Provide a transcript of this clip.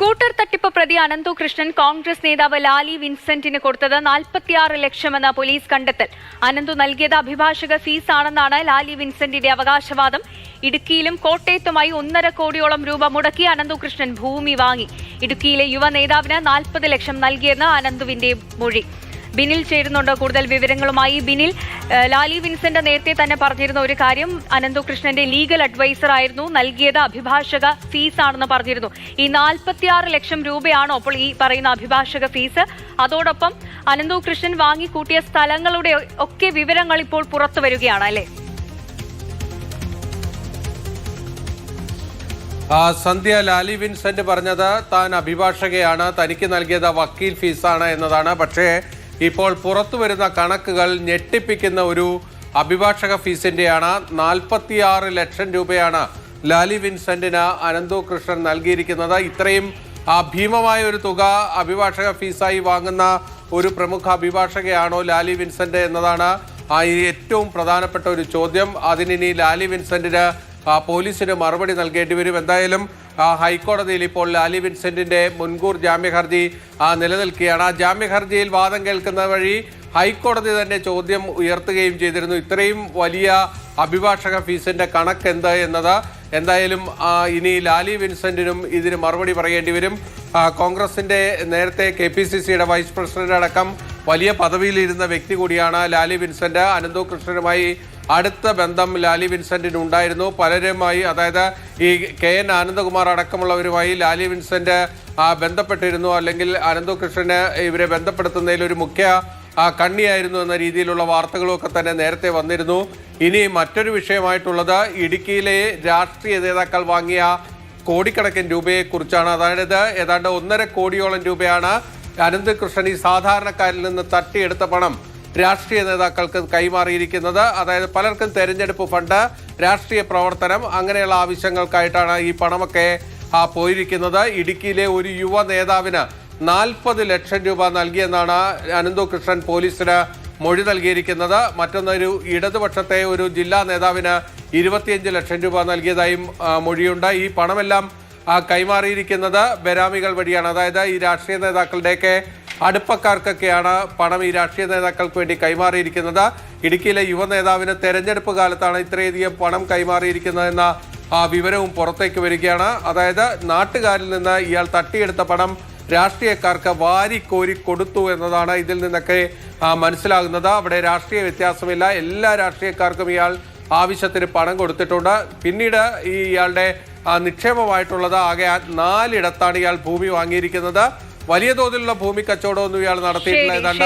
Scooter തട്ടിപ്പ് പ്രതി അനന്തു കൃഷ്ണൻ കോൺഗ്രസ് നേതാവ് ലാലി വിൻസെന്റിന് കൊടുത്തത് 46 ലക്ഷമെന്ന പോലീസ് കണ്ടെത്തൽ. അനന്തു നൽകിയത് അഭിഭാഷക ഫീസാണെന്നാണ് ലാലി വിൻസെന്റിന്റെ അവകാശവാദം. ഇടുക്കിയിലും കോട്ടയത്തുമായി 1.5 കോടിയോളം രൂപ മുടക്കി അനന്തു കൃഷ്ണൻ ഭൂമി വാങ്ങി. ഇടുക്കിയിലെ യുവ നേതാവിന് 40 ലക്ഷം നൽകിയെന്ന് അനന്തുവിന്റെ മൊഴി. ബിനിൽ ചേരുന്നുണ്ട് കൂടുതൽ വിവരങ്ങളുമായി. ബിനിൽ, ലാലി വിൻസെന്റ് നേരത്തെ തന്നെ പറഞ്ഞിരുന്ന ഒരു കാര്യം, അനന്തു കൃഷ്ണന്റെ ലീഗൽ അഡ്വൈസർ ആയിരുന്നു, നൽകിയത് അഭിഭാഷക ഫീസാണെന്ന് പറഞ്ഞിരുന്നു. ഈ 46 ലക്ഷം രൂപയാണോ അപ്പോൾ ഈ പറയുന്ന അഭിഭാഷക ഫീസ്? അതോടൊപ്പം അനന്തു കൃഷ്ണൻ വാങ്ങിക്കൂട്ടിയ സ്ഥലങ്ങളുടെ ഒക്കെ വിവരങ്ങൾ ഇപ്പോൾ പുറത്തു വരികയാണ് അല്ലേ? സന്ധ്യ, ലാലി വിൻസെന്റ് പറഞ്ഞത് താൻ അഭിഭാഷകയാണ്, തനിക്ക് നൽകിയത് വക്കീൽ ഫീസാണ് എന്നതാണ്. പക്ഷേ ഇപ്പോൾ പുറത്തു വരുന്ന കണക്കുകൾ ഞെട്ടിപ്പിക്കുന്ന ഒരു അഭിഭാഷക ഫീസിന്റെയാണ്. 46 ലക്ഷം രൂപയാണ് ലാലി വിൻസെന്റിന് അനന്തു കൃഷ്ണൻ നൽകിയിരിക്കുന്നത്. ഇത്രയും ഭീമമായ ഒരു തുക അഭിഭാഷക ഫീസായി വാങ്ങുന്ന ഒരു പ്രമുഖ അഭിഭാഷകയാണോ ലാലി വിൻസെന്റ് എന്നതാണ് ഏറ്റവും പ്രധാനപ്പെട്ട ഒരു ചോദ്യം. അതിനി ലാലി വിൻസെന്റിന് പോലീസിന് മറുപടി നൽകേണ്ടി വരും. എന്തായാലും ഹൈക്കോടതിയിൽ ഇപ്പോൾ ലാലി വിൻസെന്റിന്റെ മുൻകൂർ ജാമ്യഹർജി നിലനിൽക്കുകയാണ്. ആ ജാമ്യഹർജിയിൽ വാദം കേൾക്കുന്ന വഴി ഹൈക്കോടതി തന്നെ ചോദ്യം ഉയർത്തുകയും ചെയ്തിരുന്നു, ഇത്രയും വലിയ അഭിഭാഷക ഫീസിന്റെ കണക്ക് എന്ത് എന്നത്. എന്തായാലും ഇനി ലാലി വിൻസെന്റിനും ഇതിന് മറുപടി പറയേണ്ടി വരും. കോൺഗ്രസിന്റെ നേരത്തെ KPCCയുടെ വൈസ് പ്രസിഡന്റ് അടക്കം വലിയ പദവിയിലിരുന്ന വ്യക്തി കൂടിയാണ് ലാലി വിൻസെന്റ്. അനന്തു കൃഷ്ണനുമായി അടുത്ത ബന്ധം ലാലി വിൻസെന്റിന് ഉണ്ടായിരുന്നു. പലരുമായി, അതായത് ഈ KN ആനന്ദകുമാർ അടക്കമുള്ളവരുമായി ലാലി വിൻസെന്റ് ബന്ധപ്പെട്ടിരുന്നു, അല്ലെങ്കിൽ അനന്തു കൃഷ്ണന് ഇവരെ ബന്ധപ്പെടുത്തുന്നതിൽ ഒരു മുഖ്യ കണ്ണിയായിരുന്നു എന്ന രീതിയിലുള്ള വാർത്തകളൊക്കെ തന്നെ നേരത്തെ വന്നിരുന്നു. ഇനി മറ്റൊരു വിഷയമായിട്ടുള്ളത് ഇടുക്കിയിലെ രാഷ്ട്രീയ നേതാക്കൾ വാങ്ങിയ കോടിക്കണക്കിന് രൂപയെക്കുറിച്ചാണ്. അതായത് ഏതാണ്ട് 1.5 കോടിയോളം രൂപയാണ് അനന്തു കൃഷ്ണൻ ഈ സാധാരണക്കാരിൽ നിന്ന് തട്ടിയെടുത്ത പണം രാഷ്ട്രീയ നേതാക്കൾക്ക് കൈമാറിയിരിക്കുന്നത്. അതായത് പലർക്കും തെരഞ്ഞെടുപ്പ് ഫണ്ട്, രാഷ്ട്രീയ പ്രവർത്തനം, അങ്ങനെയുള്ള ആവശ്യങ്ങൾക്കായിട്ടാണ് ഈ പണമൊക്കെ പോയിരിക്കുന്നത്. ഇടുക്കിയിലെ ഒരു യുവ നേതാവിന് 40 ലക്ഷം രൂപ നൽകിയെന്നാണ് അനന്തു കൃഷ്ണൻ പോലീസിന് മൊഴി നൽകിയിരിക്കുന്നത്. മറ്റൊന്നൊരു ഇടതുപക്ഷത്തെ ഒരു ജില്ലാ നേതാവിന് 25 ലക്ഷം രൂപ നൽകിയതായും മൊഴിയുണ്ട്. ഈ പണമെല്ലാം കൈമാറിയിരിക്കുന്നത് ബെരാമികൾ വഴിയാണ്. അതായത് ഈ രാഷ്ട്രീയ നേതാക്കളുടെയൊക്കെ അടുപ്പക്കാർക്കൊക്കെയാണ് പണം ഈ രാഷ്ട്രീയ നേതാക്കൾക്ക് വേണ്ടി കൈമാറിയിരിക്കുന്നത്. ഇടുക്കിയിലെ യുവ നേതാവിന് തെരഞ്ഞെടുപ്പ് കാലത്താണ് ഇത്രയധികം പണം കൈമാറിയിരിക്കുന്നതെന്ന വിവരവും പുറത്തേക്ക് വരികയാണ്. അതായത് നാട്ടുകാരിൽ നിന്ന് ഇയാൾ തട്ടിയെടുത്ത പണം രാഷ്ട്രീയക്കാർക്ക് വാരിക്കോരി കൊടുത്തു എന്നതാണ് ഇതിൽ നിന്നൊക്കെ മനസ്സിലാകുന്നത്. അവിടെ രാഷ്ട്രീയ വ്യത്യാസമില്ല, എല്ലാ രാഷ്ട്രീയക്കാർക്കും ഇയാൾ ആവശ്യത്തിന് പണം കൊടുത്തിട്ടുണ്ട്. പിന്നീട് ഈ ഇയാളുടെ നിക്ഷേപമായിട്ടുള്ളത് ആകെ 4 ഇടത്താണ് ഇയാൾ ഭൂമി വാങ്ങിയിരിക്കുന്നത്. വലിയ തോതിലുള്ള ഭൂമി കച്ചവടമൊന്നും ഇയാൾ നടത്തിയിട്ടില്ല. ഏതാണ്ട്